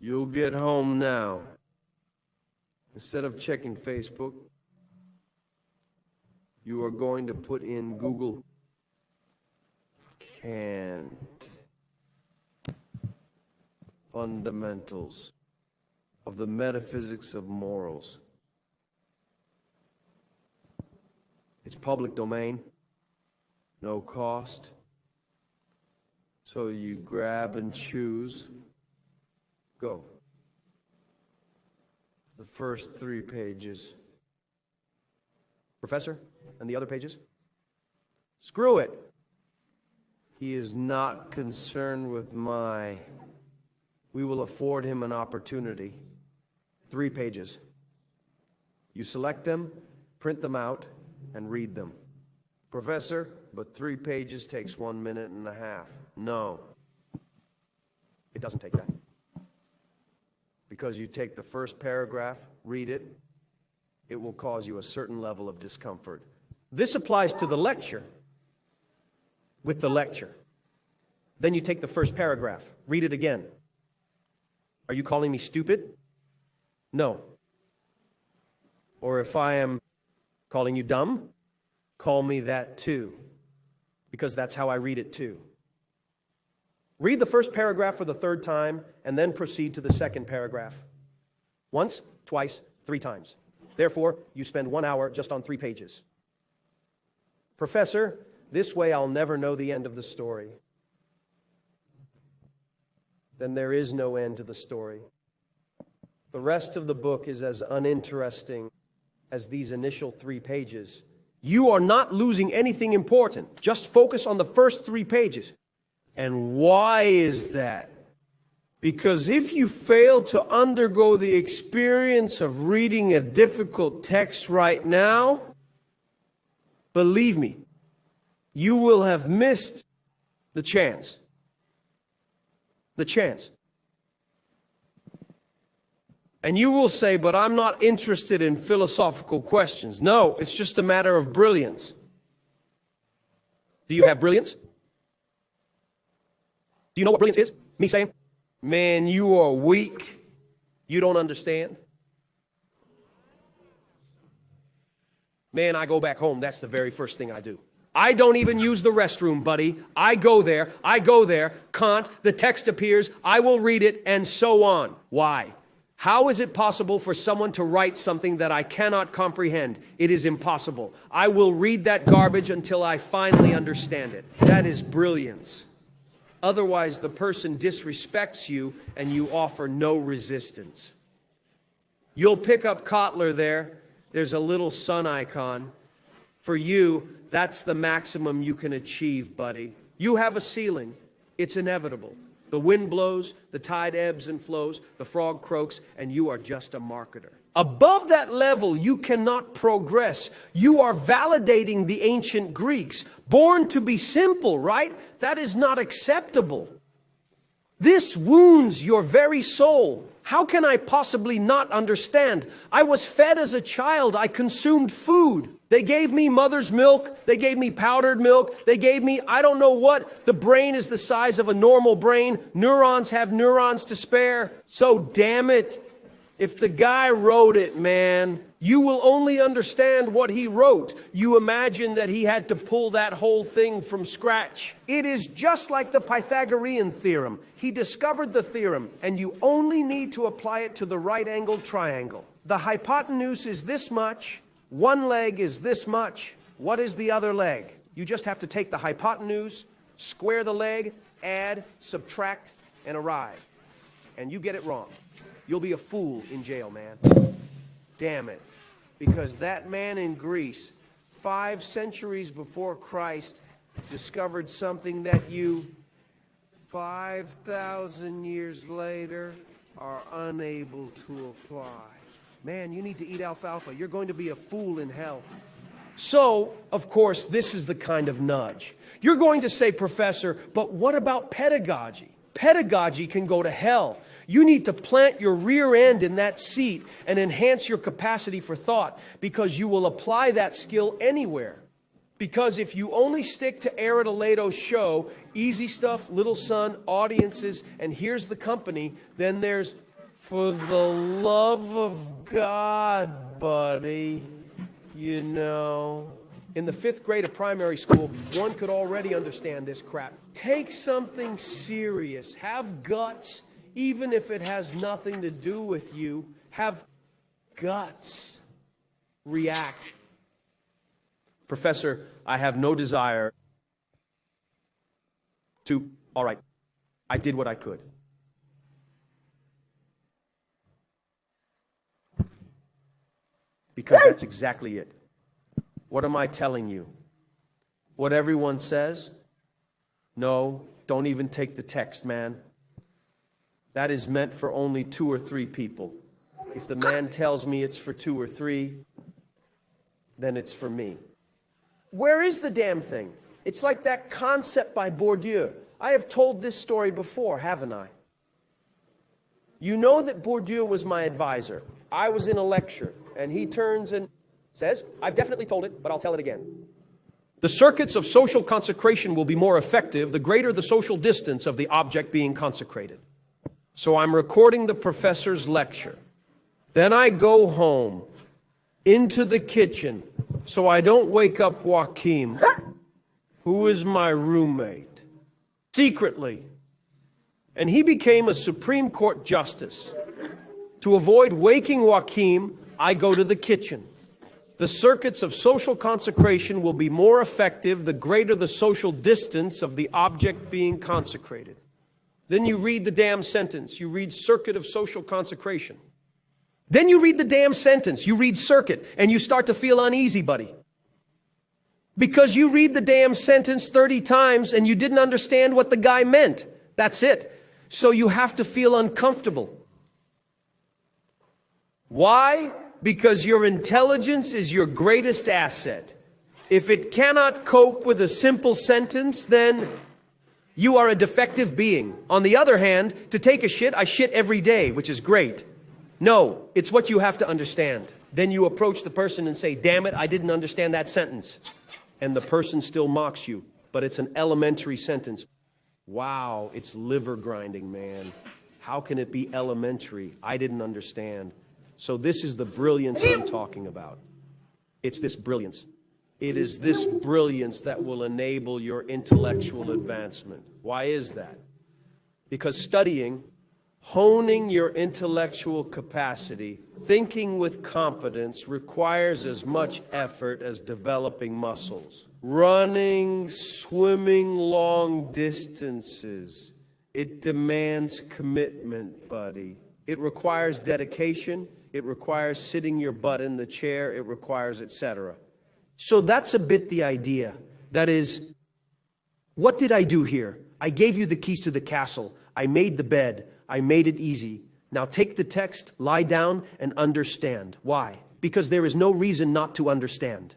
You'll get home now. Instead of checking Facebook, you are going to put in Google Kant. Fundamentals of the metaphysics of morals. It's public domain, no cost. So you grab and choose. Go. The first 3 pages. Professor, and the other pages? Screw it. He is not concerned with we will afford him an opportunity. 3 pages. You select them, print them out, and read them. Professor, but 3 pages takes 1.5 minutes. No. It doesn't take that. Because you take the first paragraph, read it, it will cause you a certain level of discomfort. This applies to the lecture. With the lecture. Then you take the first paragraph, read it again. Are you calling me stupid? No. Or if I am calling you dumb, call me that too. Because that's how I read it too. Read the first paragraph for the 3rd time and then proceed to the 2nd paragraph. Once, twice, 3 times. Therefore, you spend 1 hour just on 3 pages. Professor, this way I'll never know the end of the story. Then there is no end to the story. The rest of the book is as uninteresting as these initial 3 pages. You are not losing anything important. Just focus on the first 3 pages. And why is that? Because if you fail to undergo the experience of reading a difficult text right now, believe me, you will have missed the chance. The chance. And you will say, but I'm not interested in philosophical questions. No, it's just a matter of brilliance. Do you have brilliance? Do you know what brilliance is? Me saying, man, you are weak. You don't understand. Man, I go back home. That's the very first thing I do. I don't even use the restroom, buddy. I go there. Kant, the text appears. I will read it, and so on. Why? How is it possible for someone to write something that I cannot comprehend? It is impossible. I will read that garbage until I finally understand it. That is brilliance. Otherwise, the person disrespects you and you offer no resistance. You'll pick up Kotler there. There's a little sun icon. For you, that's the maximum you can achieve, buddy. You have a ceiling. It's inevitable. The wind blows, the tide ebbs and flows, the frog croaks, and you are just a marketer. Above that level, you cannot progress. You are validating the ancient Greeks. Born to be simple, right? That is not acceptable. This wounds your very soul. How can I possibly not understand? I was fed as a child. I consumed food. They gave me mother's milk. They gave me powdered milk. They gave me, I don't know what. The brain is the size of a normal brain. Neurons have neurons to spare. So damn it. If the guy wrote it, man, you will only understand what he wrote. You imagine that he had to pull that whole thing from scratch. It is just like the Pythagorean theorem. He discovered the theorem, and you only need to apply it to the right-angled triangle. The hypotenuse is this much. One leg is this much. What is the other leg? You just have to take the hypotenuse, square the leg, add, subtract, and arrive. And you get it wrong. You'll be a fool in jail, man. Damn it. Because that man in Greece, 5 centuries before Christ, discovered something that you, 5,000 years later, are unable to apply. Man, you need to eat alfalfa. You're going to be a fool in hell. So, of course, this is the kind of nudge. You're going to say, Professor, but what about pedagogy? Pedagogy can go to hell. You need to plant your rear end in that seat and enhance your capacity for thought, because you will apply that skill anywhere. Because if you only stick to Air at Aleto's show, easy stuff, little sun, audiences, and here's the company, then there's For the love of God, buddy, you know. In the 5th grade of primary school, one could already understand this crap. Take something serious. Have guts, even if it has nothing to do with you. Have guts. React. Professor, I have no desire to... All right, I did what I could. Because that's exactly it. What am I telling you? What everyone says? No, don't even take the text, man. That is meant for only 2 or 3 people. If the man tells me it's for 2 or 3, then it's for me. Where is the damn thing? It's like that concept by Bourdieu. I have told this story before, haven't I? You know that Bourdieu was my advisor. I was in a lecture, and he turns and says, I've definitely told it, but I'll tell it again. The circuits of social consecration will be more effective the greater the social distance of the object being consecrated. So I'm recording the professor's lecture. Then I go home into the kitchen so I don't wake up Joachim, who is my roommate, secretly. And he became a Supreme Court justice. To avoid waking Joachim, I go to the kitchen. The circuits of social consecration will be more effective the greater the social distance of the object being consecrated. Then you read the damn sentence. You read circuit of social consecration. Then you read the damn sentence. You read circuit, and you start to feel uneasy, buddy. Because you read the damn sentence 30 times and you didn't understand what the guy meant. That's it. So you have to feel uncomfortable. Why? Because your intelligence is your greatest asset. If it cannot cope with a simple sentence, then you are a defective being. On the other hand, to take a shit, I shit every day, which is great. No, it's what you have to understand. Then you approach the person and say, damn it, I didn't understand that sentence. And the person still mocks you, but it's an elementary sentence. Wow, it's liver grinding, man. How can it be elementary? I didn't understand. So this is the brilliance I'm talking about. It's this brilliance. It is this brilliance that will enable your intellectual advancement. Why is that? Because studying, honing your intellectual capacity, thinking with competence requires as much effort as developing muscles. Running, swimming long distances. It demands commitment, buddy. It requires dedication. It requires sitting your butt in the chair. It requires etc. So that's a bit the idea. That is, what did I do here? I gave you the keys to the castle. I made the bed. I made it easy. Now take the text, lie down, and understand. Why? Because there is no reason not to understand.